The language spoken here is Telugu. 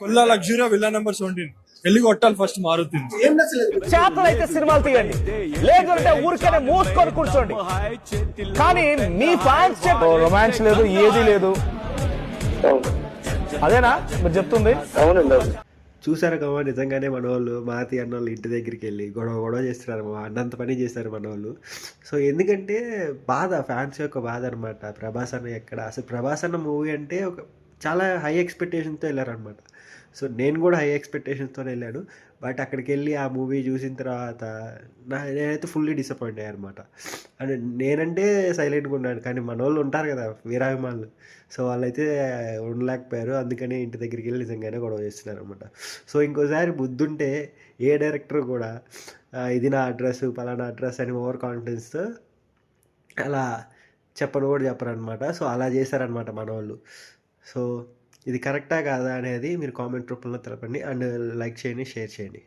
కొల్లా లగ్జరీ విల్లా నెంబర్ 17 వెళ్ళి కొట్టాలి ఫస్ట్ మారుతుంది. చేతలైతే సినిమాలు తీయండి, లేదు అంటే ఊరికనే మూసుకొని కూర్చోండి. కానీ మీ ఫ్యాన్స్ రొమాన్స్ లేదు, ఏది లేదు. అదేనా మీరు చెప్తుంది? అవునండి. చూసారు కదా నిజంగానే మన వాళ్ళు మాతి అన్న వాళ్ళు ఇంటి దగ్గరికి వెళ్ళి గొడవ చేస్తున్నారు, అన్నంత పని చేస్తారు మన వాళ్ళు. సో ఎందుకంటే బాధ, ఫ్యాన్స్ యొక్క బాధ అనమాట. ప్రభాస్ అన్న ఎక్కడ అసలు ప్రభాస్ అన్న మూవీ అంటే ఒక చాలా హై ఎక్స్పెక్టేషన్తో వెళ్ళారనమాట. సో నేను కూడా హై ఎక్స్పెక్టేషన్స్తో వెళ్ళాను. బట్ అక్కడికి వెళ్ళి ఆ మూవీ చూసిన తర్వాత నేనైతే ఫుల్లీ డిసప్పాయింట్ అయ్యాను అనమాట. అండ్ నేనంటే సైలెంట్గా ఉన్నాను, కానీ మన వాళ్ళు ఉంటారు కదా వీరాభిమానులు, సో వాళ్ళైతే ఉండలేకపోయారు. అందుకని ఇంటి దగ్గరికి వెళ్ళి నిజంగానే గొడవ చేస్తున్నారు అనమాట. సో ఇంకోసారి బుద్ధుంటే ఏ డైరెక్టర్ కూడా ఇది నా అడ్రస్, పలానా అడ్రస్ అని ఓవర్ కాన్ఫిడెన్స్తో అలా చెప్పను కూడా చెప్పరనమాట. సో అలా చేశారనమాట మన వాళ్ళు. సో ఇది కరెక్టా కాదా అనేది మీరు కామెంట్ రూపంలో తెలపండి. అండ్ లైక్ చేయండి, షేర్ చేయండి.